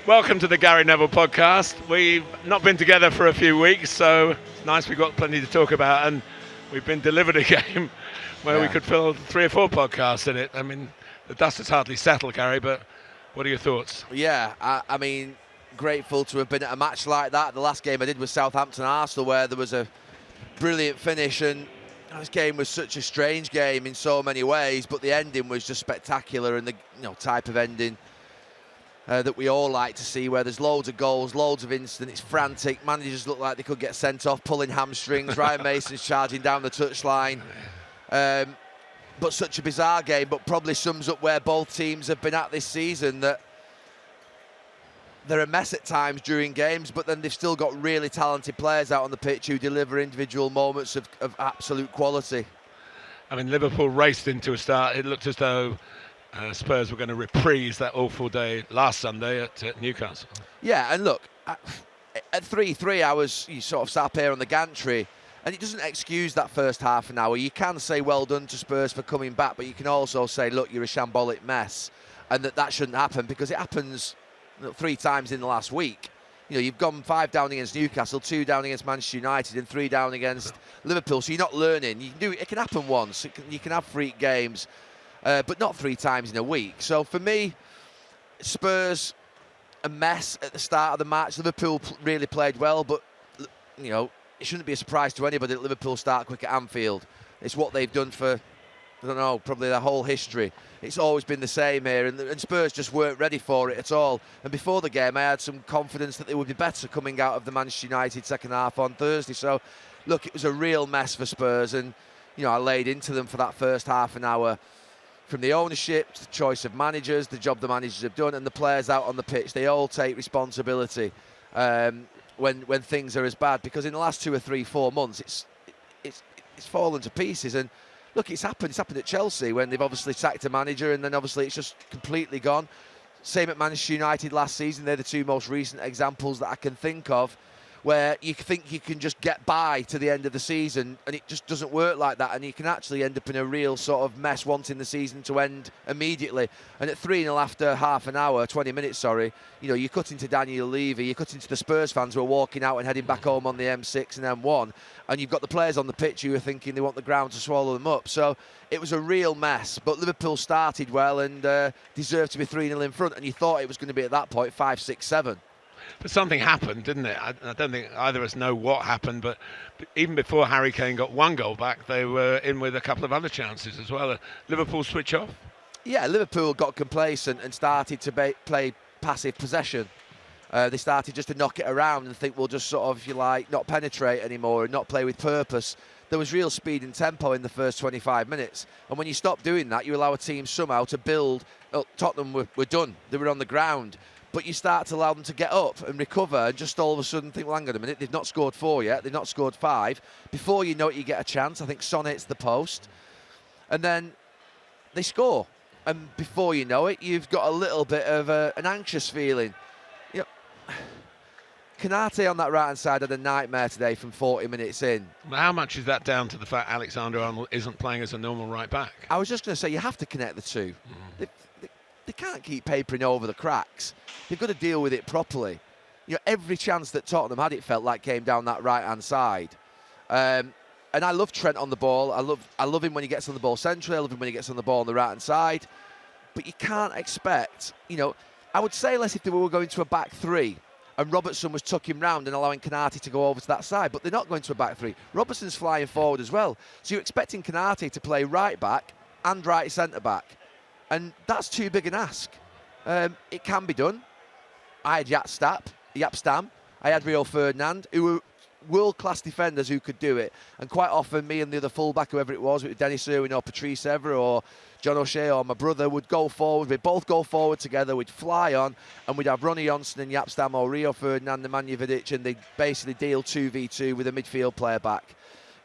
Welcome to the Gary Neville podcast. We've not been together for a few weeks, so it's nice we've got plenty to talk about, and we've been delivered a game where we could fill 3 or 4 podcasts in it. I mean, the dust has hardly settled, Gary, but what are your thoughts? Yeah, I mean, grateful to have been at a match like that. The last game I did was Southampton-Arsenal, where there was a brilliant finish, and this game was such a strange game in so many ways, but the ending was just spectacular, and the type of ending that we all like to see, where there's loads of goals, loads of instant, it's frantic, managers look like they could get sent off, pulling hamstrings, Ryan Mason's charging down the touchline. But such a bizarre game, but probably sums up where both teams have been at this season, that they're a mess at times during games, but then they've still got really talented players out on the pitch who deliver individual moments of absolute quality. I mean, Liverpool raced into a start. It looked as though Spurs were going to reprise that awful day last Sunday at Newcastle. Yeah, and look, at 3-3 I was sort of sat up here on the gantry, and it doesn't excuse that first half an hour. You can say well done to Spurs for coming back, but you can also say, look, you're a shambolic mess, and that shouldn't happen, because it happens 3 times in the last week. You've gone 5 down against Newcastle, 2 down against Manchester United, and 3 down against Liverpool. So you're not learning. You can do it. It can happen once. You can have freak games, but not 3 times in a week. So for me, Spurs a mess at the start of the match. Liverpool really played well, but it shouldn't be a surprise to anybody that Liverpool start quick at Anfield. It's what they've done for, I don't know, probably their whole history. It's always been the same here, and Spurs just weren't ready for it at all. And before the game, I had some confidence that they would be better coming out of the Manchester United second half on Thursday. So, look, it was a real mess for Spurs, and I laid into them for that first half an hour. From the ownership, to the choice of managers, the job the managers have done, and the players out on the pitch, they all take responsibility when things are as bad. Because in the last 2 or 3, 4 months, it's fallen to pieces. And look, it's happened. It's happened at Chelsea when they've obviously sacked a manager, and then obviously it's just completely gone. Same at Manchester United last season. They're the 2 most recent examples that I can think of, where you think you can just get by to the end of the season, and it just doesn't work like that, and you can actually end up in a real sort of mess wanting the season to end immediately. And at 3-0 after half an hour, 20 minutes, sorry, you cut into Daniel Levy, you cut into the Spurs fans who are walking out and heading back home on the M6 and M1, and you've got the players on the pitch who are thinking they want the ground to swallow them up. So it was a real mess, but Liverpool started well and deserved to be 3-0 in front, and you thought it was going to be at that point 5, 6, 7. But something happened, didn't it? I don't think either of us know what happened, but even before Harry Kane got 1 goal back, they were in with a couple of other chances as well. Liverpool switch off? Yeah, Liverpool got complacent and started to play passive possession. They started just to knock it around and think we'll just sort of, if you like, not penetrate anymore and not play with purpose. There was real speed and tempo in the first 25 minutes. And when you stop doing that, you allow a team somehow to build. Tottenham were done. They were on the ground. But you start to allow them to get up and recover, and just all of a sudden think, well, hang on a minute, they've not scored 4 yet, they've not scored 5. Before you know it, you get a chance. I think Son hits the post, and then they score. And before you know it, you've got a little bit of an anxious feeling. Konate on that right-hand side had a nightmare today from 40 minutes in. How much is that down to the fact Alexander-Arnold isn't playing as a normal right-back? I was just going to say, you have to connect the two. They can't keep papering over the cracks. They've got to deal with it properly. Every chance that Tottenham had, it felt like, came down that right-hand side. And I love Trent on the ball. I love him when he gets on the ball centrally. I love him when he gets on the ball on the right-hand side. But you can't expect, I would say less if they were going to a back 3 and Robertson was tucking round and allowing Konate to go over to that side. But they're not going to a back 3. Robertson's flying forward as well. So you're expecting Konate to play right-back and right centre-back. And that's too big an ask. It can be done. I had Yapstam. I had Rio Ferdinand, who were world-class defenders who could do it. And quite often, me and the other fullback, whoever it was, Dennis Irwin or Patrice Evra or John O'Shea or my brother, would go forward. We'd both go forward together. We'd fly on, and we'd have Ronnie Johnson and Yapstam or Rio Ferdinand and Man Utd, and they'd basically deal 2v2 with a midfield player back,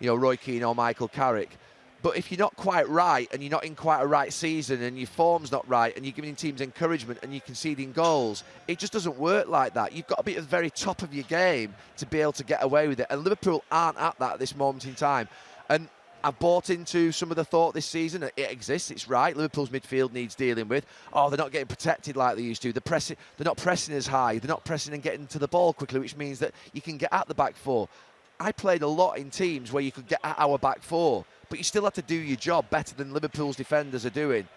Roy Keane or Michael Carrick. But if you're not quite right and you're not in quite a right season and your form's not right and you're giving teams encouragement and you're conceding goals, it just doesn't work like that. You've got to be at the very top of your game to be able to get away with it. And Liverpool aren't at that at this moment in time. And I've bought into some of the thought this season. It exists, it's right. Liverpool's midfield needs dealing with. Oh, they're not getting protected like they used to. They're not pressing as high. They're not pressing and getting to the ball quickly, which means that you can get at the back four. I played a lot in teams where you could get at our back four, but you still have to do your job better than Liverpool's defenders are doing.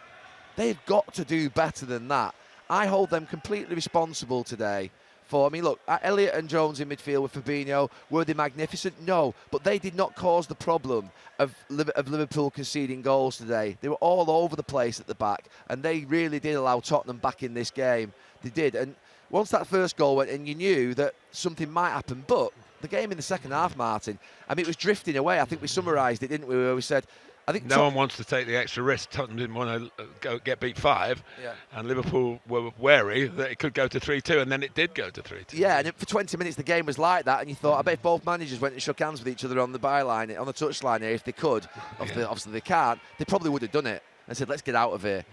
They've got to do better than that. I hold them completely responsible today. Look, Elliott and Jones in midfield with Fabinho, were they magnificent? No, but they did not cause the problem of Liverpool conceding goals today. They were all over the place at the back, and they really did allow Tottenham back in this game. They did, and once that first goal went in, you knew that something might happen, but the game in the second half, Martin, it was drifting away. I think we summarised it, didn't we, where we said, I think no one wants to take the extra risk. Tottenham didn't want to go get beat 5, and Liverpool were wary that it could go to 3-2, and then it did go to 3-2. Yeah, and for 20 minutes the game was like that, and you thought, I bet if both managers went and shook hands with each other on the byline, on the touchline here, if they could, obviously they can't, they probably would have done it and said, let's get out of here.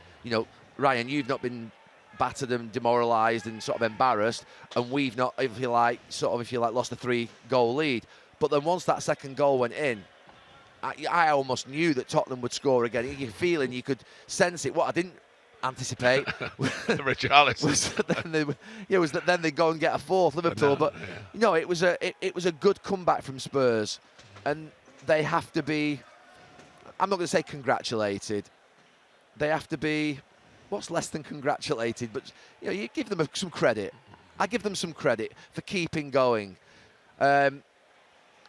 Ryan, you've not been battered and demoralised and sort of embarrassed, and we've not, if you like, lost a 3-goal lead. But then once that second goal went in, I almost knew that Tottenham would score again. You feeling, you could sense it. What I didn't anticipate was that then they go and get a fourth, Liverpool. But it was a good comeback from Spurs, and they have to be. I'm not going to say congratulated. They have to be. What's less than congratulated? But you give them some credit. I give them some credit for keeping going.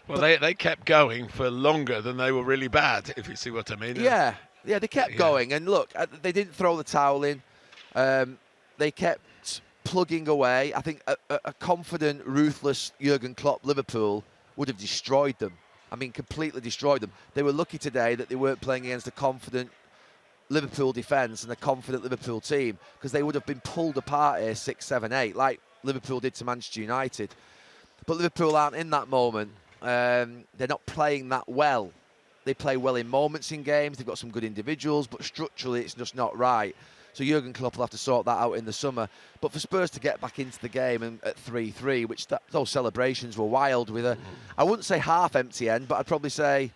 Well, they kept going for longer than they were really bad, if you see what I mean. Yeah, they kept going. And look, they didn't throw the towel in. They kept plugging away. I think a confident, ruthless Jurgen Klopp Liverpool would have destroyed them. Completely destroyed them. They were lucky today that they weren't playing against a confident Liverpool defence and a confident Liverpool team, because they would have been pulled apart here 6, 7, 8, like Liverpool did to Manchester United. But Liverpool aren't in that moment. They're not playing that well. They play well in moments in games. They've got some good individuals, but structurally it's just not right. So Jurgen Klopp will have to sort that out in the summer. But for Spurs to get back into the game and at 3-3, which those celebrations were wild with I wouldn't say half-empty end, but I'd probably say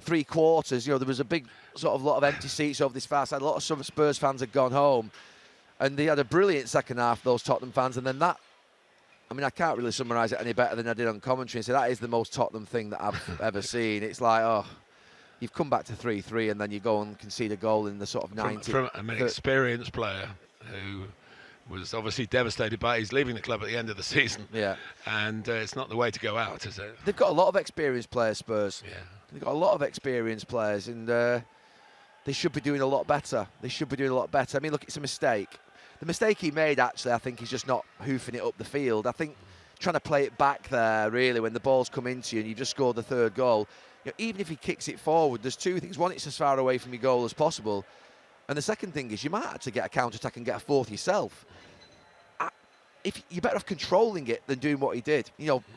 3/4. There was a big sort of lot of empty seats over this far side. A lot of some Spurs fans had gone home, and they had a brilliant second half, those Tottenham fans. And then that, I can't really summarise it any better than I did on commentary and say that is the most Tottenham thing that I've ever seen. It's like, you've come back to 3-3 and then you go and concede a goal in the sort of 90. From an experienced player who was obviously devastated by he's leaving the club at the end of the season. Yeah. And it's not the way to go out, is it? They've got a lot of experienced players, Spurs. Yeah. They've got a lot of experienced players, and they should be doing a lot better. Look, it's a mistake. The mistake he made, actually, I think, is just not hoofing it up the field. I think trying to play it back there, really, when the ball's come into you and you've just scored the third goal, even if he kicks it forward, there's two things. One, it's as far away from your goal as possible. And the second thing is you might have to get a counter-attack and get a fourth yourself. If you're better off controlling it than doing what he did.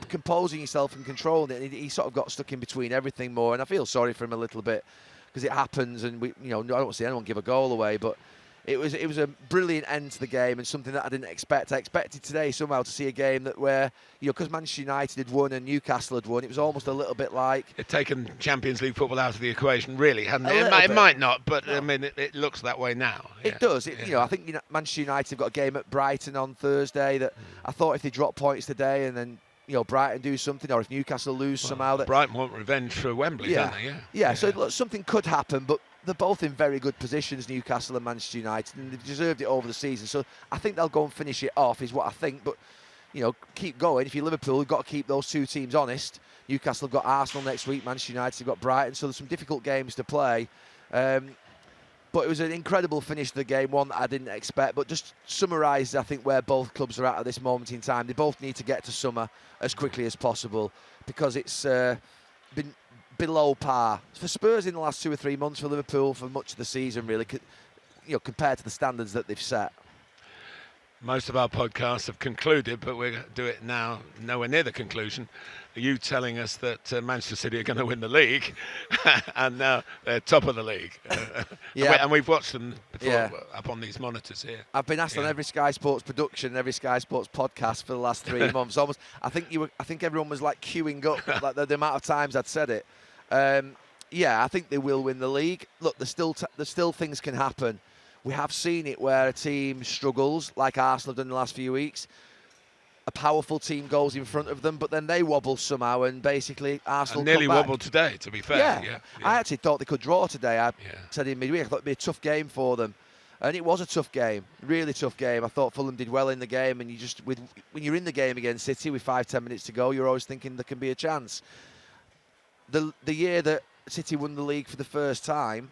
Composing yourself and controlling it. And he sort of got stuck in between everything more. And I feel sorry for him a little bit because it happens. And I don't see anyone give a goal away, but it was a brilliant end to the game and something that I didn't expect. I expected today somehow to see a game where because Manchester United had won and Newcastle had won, it was almost a little bit like it's taken Champions League football out of the equation, really, hadn't it? It might not, but no. It looks that way now. It does. I think Manchester United have got a game at Brighton on Thursday that I thought if they drop points today and then Brighton do something, or if Newcastle lose somehow, that Brighton want revenge for Wembley, don't they? Yeah. So look, something could happen, but they're both in very good positions, Newcastle and Manchester United, and they've deserved it over the season. So I think they'll go and finish it off, is what I think. But keep going. If you're Liverpool, you've got to keep those two teams honest. Newcastle have got Arsenal next week, Manchester United have got Brighton, so there's some difficult games to play. But it was an incredible finish to the game, one that I didn't expect. But just summarise, I think, where both clubs are at this moment in time. They both need to get to summer as quickly as possible because it's been below par. For Spurs in the last 2 or 3 months, for Liverpool for much of the season, really, compared to the standards that they've set. Most of our podcasts have concluded, but we'll do it now, nowhere near the conclusion. You telling us that Manchester City are going to win the league, and now they're top of the league. And we've watched them before up on these monitors here. I've been asked on every Sky Sports production, every Sky Sports podcast for the last 3 months. I think everyone was like queuing up, like the amount of times I'd said it. Yeah, I think they will win the league. Look, there's still things can happen. We have seen it where a team struggles, like Arsenal have done in the last few weeks. A powerful team goes in front of them, but then they wobble somehow, and basically Arsenal and nearly come back. wobbled today, to be fair. Yeah. I actually thought they could draw today. I said in midweek, I thought it'd be a tough game for them. And it was a tough game, really tough game. I thought Fulham did well in the game, and when you're in the game against City with 5-10 minutes to go, you're always thinking there can be a chance. The year that City won the league for the first time,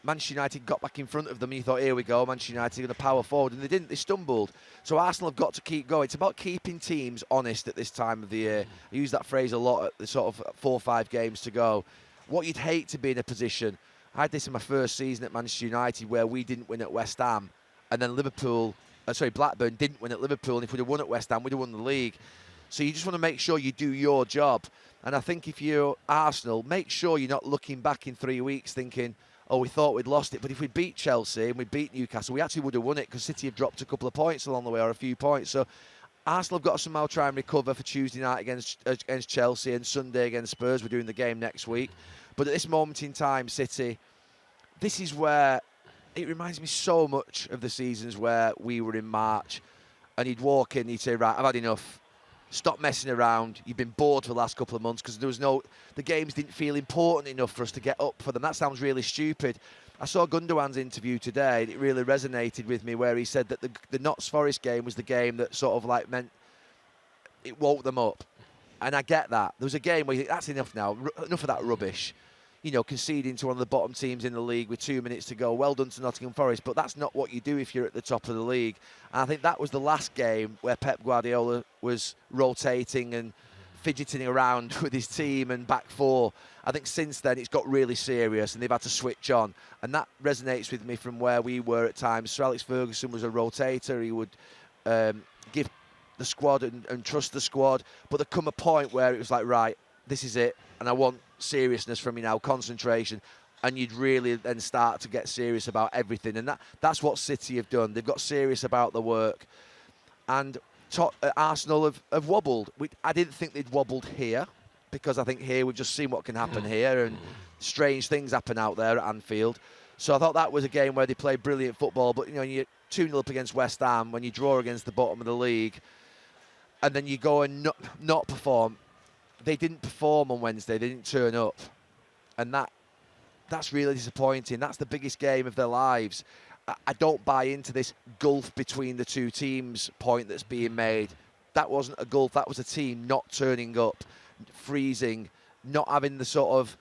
Manchester United got back in front of them, and you thought, here we go, Manchester United are going to power forward, and they didn't. They stumbled. So Arsenal have got to keep going. It's about keeping teams honest at this time of the year. I use that phrase a lot at the sort of 4 or 5 games to go. What you'd hate to be in a position. I had this in my first season at Manchester United where we didn't win at West Ham, and then Blackburn didn't win at Liverpool, and if we'd have won at West Ham, we'd have won the league. So you just want to make sure you do your job. And I think if you're Arsenal, make sure you're not looking back in 3 weeks thinking, oh, we thought we'd lost it. But if we beat Chelsea and we beat Newcastle, we actually would have won it because City have dropped a couple of points along the way, or a few points. So Arsenal have got to somehow try and recover for Tuesday night against Chelsea and Sunday against Spurs. We're doing the game next week. But at this moment in time, City, this is where it reminds me so much of the seasons where we were in March and he'd walk in, he'd say, right, I've had enough. Stop messing around. You've been bored for the last couple of months because the games didn't feel important enough for us to get up for them. That sounds really stupid. I saw Gundogan's interview today and it really resonated with me where he said that the Notts Forest game was the game that sort of like meant it woke them up. And I get that. There was a game where you think, that's enough now. Enough of that rubbish. You know, conceding to one of the bottom teams in the league with 2 minutes to go. Well done to Nottingham Forest, but that's not what you do if you're at the top of the league. And I think that was the last game where Pep Guardiola was rotating and fidgeting around with his team and back four. I think since then it's got really serious and they've had to switch on. And that resonates with me from where we were at times. Sir Alex Ferguson was a rotator. He would give the squad and trust the squad. But there come a point where it was like, right, this is it. And I want seriousness from you now, concentration, and you'd really then start to get serious about everything. And that's what City have done. They've got serious about the work. And Arsenal have wobbled. I didn't think they'd wobbled here, because I think here we've just seen what can happen here, and strange things happen out there at Anfield. So I thought that was a game where they played brilliant football. But, you know, you're 2-0 up against West Ham, when you draw against the bottom of the league, and then you go and not perform. They didn't perform on Wednesday. They didn't turn up. And that's really disappointing. That's the biggest game of their lives. I don't buy into this gulf between the two teams point that's being made. That wasn't a gulf. That was a team not turning up, freezing, not having the sort of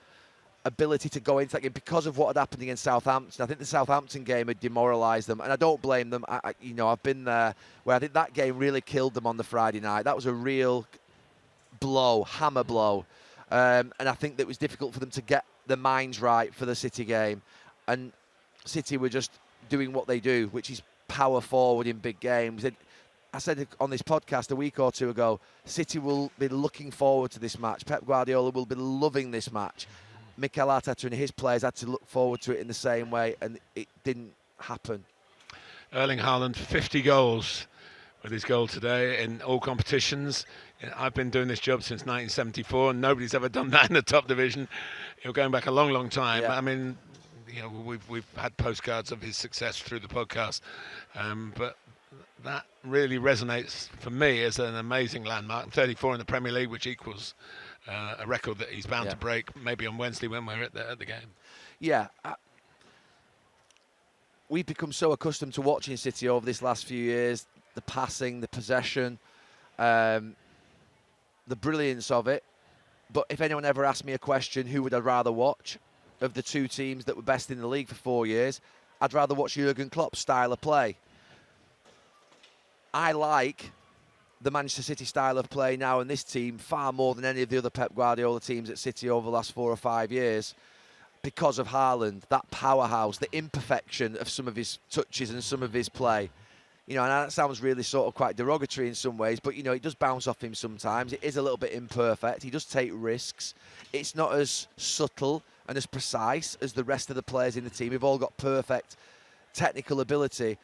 ability to go into that game because of what had happened against Southampton. I think the Southampton game had demoralised them, and I don't blame them. I've been there where I think that game really killed them on the Friday night. That was a real hammer blow. And I think that it was difficult for them to get their minds right for the City game. And City were just doing what they do, which is power forward in big games. I said on this podcast a week or two ago, City will be looking forward to this match. Pep Guardiola will be loving this match. Mikel Arteta and his players had to look forward to it in the same way, and it didn't happen. Erling Haaland, 50 goals with his goal today in all competitions. I've been doing this job since 1974, and nobody's ever done that in the top division. You're going back a long, long time. Yeah. I mean, you know, we've had postcards of his success through the podcast, but that really resonates for me as an amazing landmark. 34 in the Premier League, which equals a record that he's bound to break maybe on Wednesday when we're at the game. Yeah. We've become so accustomed to watching City over this last few years, the passing, the possession, the brilliance of it. But if anyone ever asked me a question, who would I rather watch of the two teams that were best in the league for 4 years, I'd rather watch Jurgen Klopp's style of play. I like the Manchester City style of play now in this team far more than any of the other Pep Guardiola teams at City over the last 4 or 5 years, because of Haaland, that powerhouse, the imperfection of some of his touches and some of his play. You know, and that sounds really sort of quite derogatory in some ways, but, you know, it does bounce off him sometimes. It is a little bit imperfect. He does take risks. It's not as subtle and as precise as the rest of the players in the team. We've all got perfect technical ability,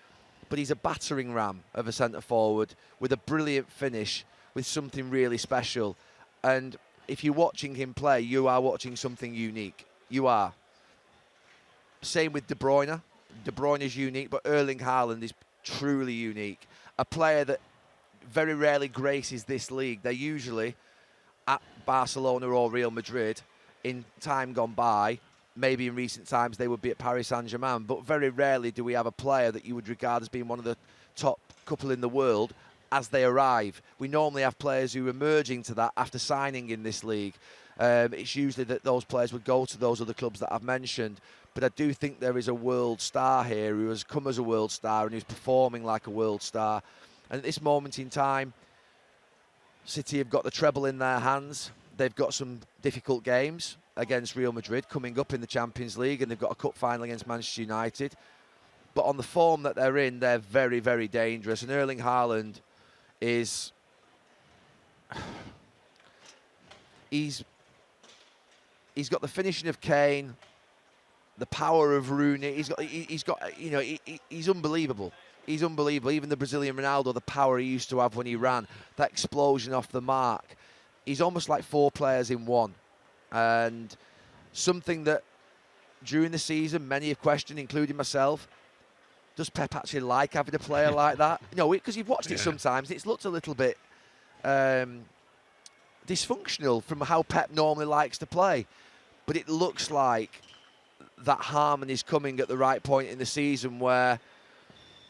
but he's a battering ram of a centre-forward with a brilliant finish, with something really special. And if you're watching him play, you are watching something unique. You are. Same with De Bruyne. De Bruyne is unique, but Erling Haaland is truly unique. A player that very rarely graces this league. They're usually at Barcelona or Real Madrid in time gone by. Maybe in recent times they would be at Paris Saint-Germain, but very rarely do we have a player that you would regard as being one of the top couple in the world as they arrive. We normally have players who are emerging to that after signing in this league. It's usually that those players would go to those other clubs that I've mentioned. But I do think there is a world star here who has come as a world star and who's performing like a world star. And at this moment in time, City have got the treble in their hands. They've got some difficult games against Real Madrid coming up in the Champions League, and they've got a cup final against Manchester United. But on the form that they're in, they're very, very dangerous. And Erling Haaland is... He's got the finishing of Kane, the power of Rooney. He's unbelievable. He's unbelievable. Even the Brazilian Ronaldo, the power he used to have when he ran, that explosion off the mark. He's almost like 4 players in one. And something that during the season many have questioned, including myself, does Pep actually like having a player like that? No, because you've watched it sometimes. It's looked a little bit dysfunctional from how Pep normally likes to play. But it looks like that harmony is coming at the right point in the season where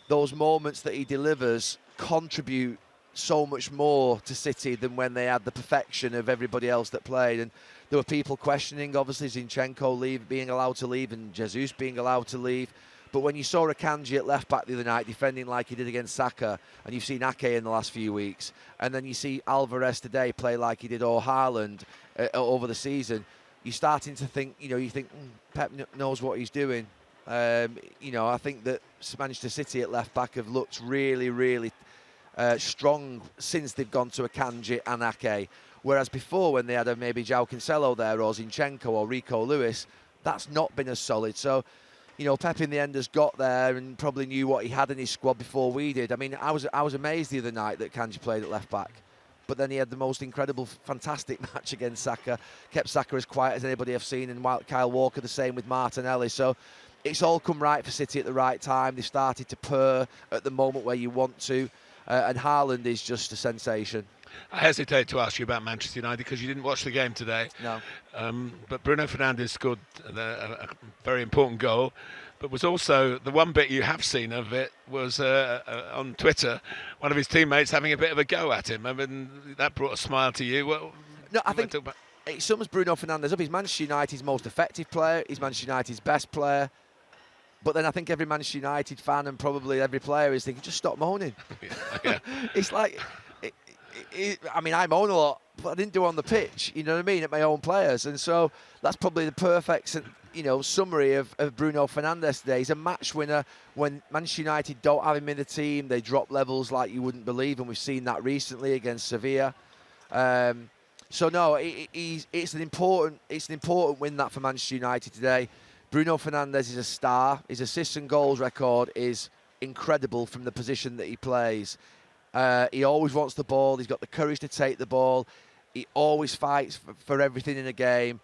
those moments that he delivers contribute so much more to City than when they had the perfection of everybody else that played. And there were people questioning, obviously, Zinchenko being allowed to leave and Jesus being allowed to leave. But when you saw Akanji at left-back the other night defending like he did against Saka, and you've seen Ake in the last few weeks, and then you see Alvarez today play like he did or Haaland over the season, you're starting to think, Pep knows what he's doing. I think that Manchester City at left-back have looked really, really strong since they've gone to Akanji and Ake. Whereas before, when they had maybe João Cancelo there or Zinchenko or Rico Lewis, that's not been as solid. So, Pep in the end has got there and probably knew what he had in his squad before we did. I mean, I was amazed the other night that Kanji played at left-back. But then he had the most incredible, fantastic match against Saka. Kept Saka as quiet as anybody I've seen, and Kyle Walker the same with Martinelli. So it's all come right for City at the right time. They've started to purr at the moment where you want to. And Haaland is just a sensation. I hesitate to ask you about Manchester United because you didn't watch the game today. No. But Bruno Fernandes scored a very important goal. But was also, the one bit you have seen of it was on Twitter, one of his teammates having a bit of a go at him. I mean, that brought a smile to you. No, I think it sums Bruno Fernandes up. He's Manchester United's most effective player. He's Manchester United's best player. But then I think every Manchester United fan and probably every player is thinking, just stop moaning. Yeah. It's like, I moan a lot, but I didn't do it on the pitch, you know what I mean, at my own players. And so that's probably the perfect, summary of Bruno Fernandes today. He's a match winner. When Manchester United don't have him in the team, they drop levels like you wouldn't believe, and we've seen that recently against Sevilla. It's an important win that for Manchester United today. Bruno Fernandes is a star. His assists and goals record is incredible from the position that he plays. He always wants the ball. He's got the courage to take the ball. He always fights for everything in a game.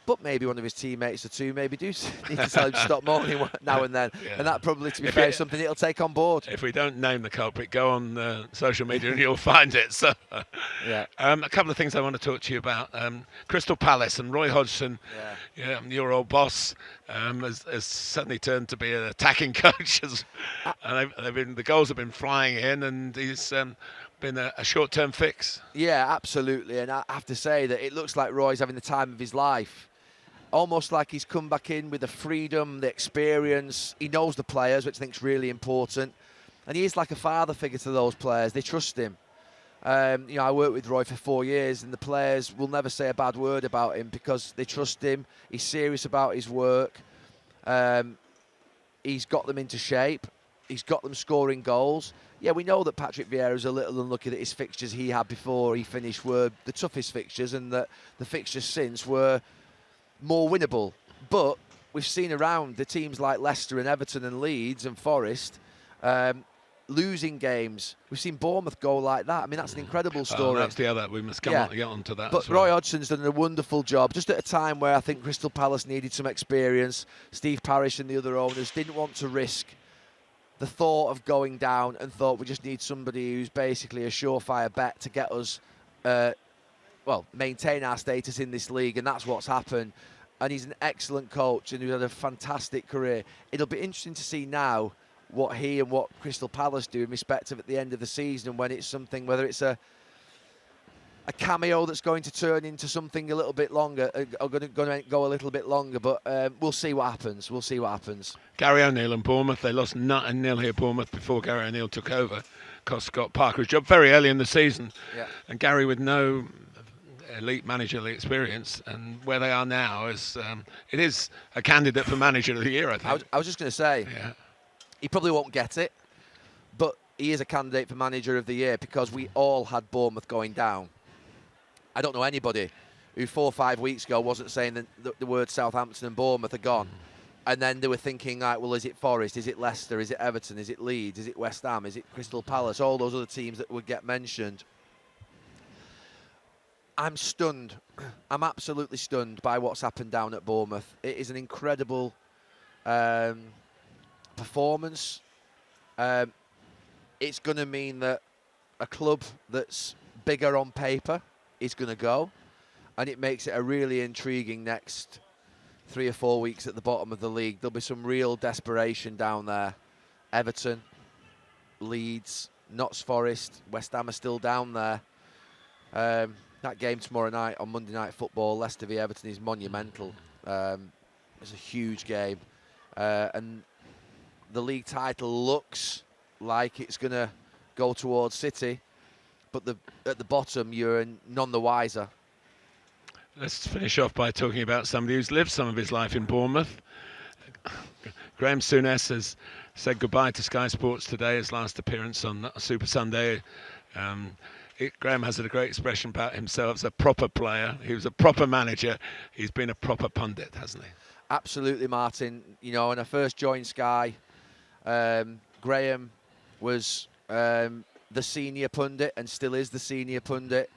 But maybe one of his teammates or two maybe do need to tell him to stop moaning now and then. Yeah. And that probably, to be fair, is something he'll take on board. If we don't name the culprit, go on social media and you'll find it. So, yeah. A couple of things I want to talk to you about. Crystal Palace and Roy Hodgson, your old boss, has suddenly turned to be an attacking coach. And the goals have been flying in, and he's been a short-term fix. Yeah, absolutely. And I have to say that it looks like Roy's having the time of his life. Almost like he's come back in with the freedom, the experience. He knows the players, which I think is really important. And he is like a father figure to those players. They trust him. I worked with Roy for 4 years, and the players will never say a bad word about him because they trust him. He's serious about his work. He's got them into shape. He's got them scoring goals. Yeah, we know that Patrick Vieira's a little unlucky that his fixtures he had before he finished were the toughest fixtures, and that the fixtures since were more winnable. But we've seen around the teams like Leicester and Everton and Leeds and Forest, losing games. We've seen Bournemouth go like that. I mean, that's an incredible story. That's the other. We must get on to that. But Roy Hodgson's done a wonderful job, just at a time where I think Crystal Palace needed some experience. Steve Parish and the other owners didn't want to risk the thought of going down and thought we just need somebody who's basically a surefire bet to get us, maintain our status in this league, and that's what's happened. And he's an excellent coach and who's had a fantastic career. It'll be interesting to see now what he and what Crystal Palace do in respect of at the end of the season, when it's something, whether it's a cameo that's going to turn into something a little bit longer, or going to go a little bit longer. But we'll see what happens. We'll see what happens. Gary O'Neill and Bournemouth, they lost 0-0 here, Bournemouth, before Gary O'Neill took over. Cost Scott Parker's job very early in the season. Yeah. And Gary, with no elite managerial experience, and where they are now is it is a candidate for manager of the year, I think. I was just going to say, he probably won't get it, but he is a candidate for manager of the year because we all had Bournemouth going down. I don't know anybody who 4 or 5 weeks ago wasn't saying that the words Southampton and Bournemouth are gone. And then they were thinking, like, well, is it Forest? Is it Leicester? Is it Everton? Is it Leeds? Is it West Ham? Is it Crystal Palace? All those other teams that would get mentioned. I'm stunned. I'm absolutely stunned by what's happened down at Bournemouth. It is an incredible performance. It's going to mean that a club that's bigger on paper is going to go, and it makes it a really intriguing next 3 or 4 weeks at the bottom of the league. There'll be some real desperation down there. Everton, Leeds, Notts Forest, West Ham are still down there. That game tomorrow night on Monday Night Football, Leicester v Everton, is monumental. It's a huge game. And the league title looks like it's going to go towards City, but at the bottom, you're none the wiser. Let's finish off by talking about somebody who's lived some of his life in Bournemouth. Graeme Souness has said goodbye to Sky Sports today, his last appearance on Super Sunday. Graeme has a great expression about himself as a proper player. He was a proper manager. He's been a proper pundit, hasn't he? Absolutely, Martin. You know, when I first joined Sky, Graeme was the senior pundit and still is the senior pundit.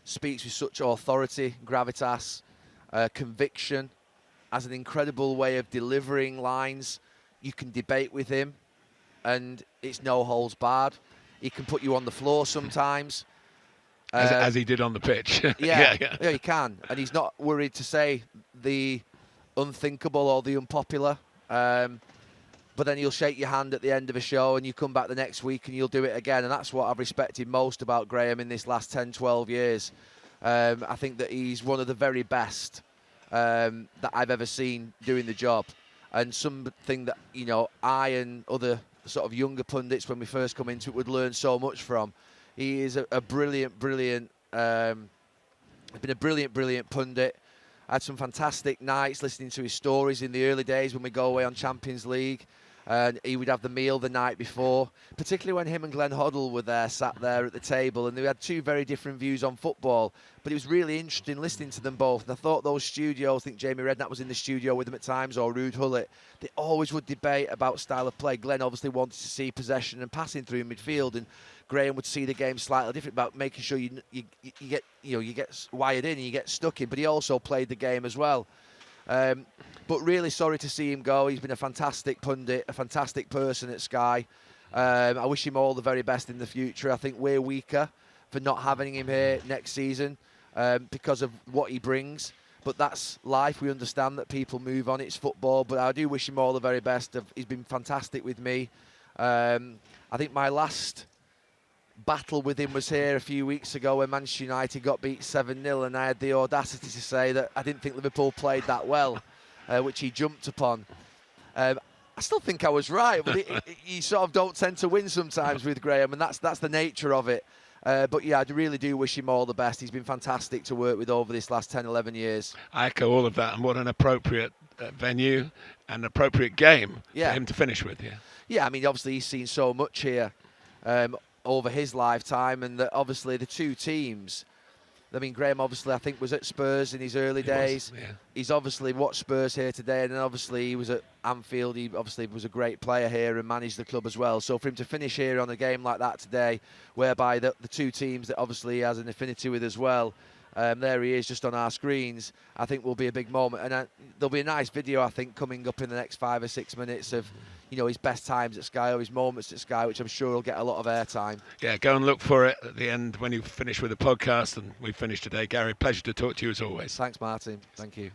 Speaks with such authority, gravitas, conviction, has an incredible way of delivering lines. You can debate with him, and it's no holds barred. He can put you on the floor sometimes. As he did on the pitch. Yeah, he can. And he's not worried to say the unthinkable or the unpopular. But then he'll shake your hand at the end of a show and you come back the next week and you'll do it again. And that's what I've respected most about Graeme in this last 10, 12 years. I think that he's one of the very best that I've ever seen doing the job. And something that, you know, I and other sort of younger pundits when we first come into it would learn so much from. He is a brilliant been a brilliant pundit. I had some fantastic nights listening to his stories in the early days when we go away on Champions League. And he would have the meal the night before, particularly when him and Glenn Hoddle were there, sat there at the table, and they had two very different views on football. But it was really interesting listening to them both. And I thought those studios, I think Jamie Redknapp was in the studio with them at times, or Ruud Gullit, they always would debate about style of play. Glenn obviously wanted to see possession and passing through midfield, and Graeme would see the game slightly different about making sure you get wired in and you get stuck in. But he also played the game as well. But really sorry to see him go. He's been a fantastic pundit, a fantastic person at Sky. I wish him all the very best in the future. I think we're weaker for not having him here next season because of what he brings. But that's life. We understand that people move on. It's football. But I do wish him all the very best. He's been fantastic with me. I think my last battle with him was here a few weeks ago when Manchester United got beat 7-0, and I had the audacity to say that I didn't think Liverpool played that well, which he jumped upon. I still think I was right, but you sort of don't tend to win sometimes with Graeme, and that's the nature of it. But yeah, I really do wish him all the best. He's been fantastic to work with over this last 10, 11 years. I echo all of that, and what an appropriate venue and appropriate game for him to finish with. Yeah, I mean, obviously he's seen so much here over his lifetime, and that obviously the two teams I mean, Graeme obviously, I think, was at Spurs in his early days. He's obviously watched Spurs here today, and then obviously he was at Anfield. He obviously was a great player here and managed the club as well. So for him to finish here on a game like that today, whereby the two teams that obviously he has an affinity with as well, there he is just on our screens, I think will be a big moment. And there'll be a nice video, I think, coming up in the next 5 or 6 minutes of, you know, his best times at Sky or his moments at Sky, which I'm sure will get a lot of airtime. Yeah, go and look for it at the end when you finish with the podcast. And we finished today. Gary, pleasure to talk to you as always. Thanks, Martin. Thank you.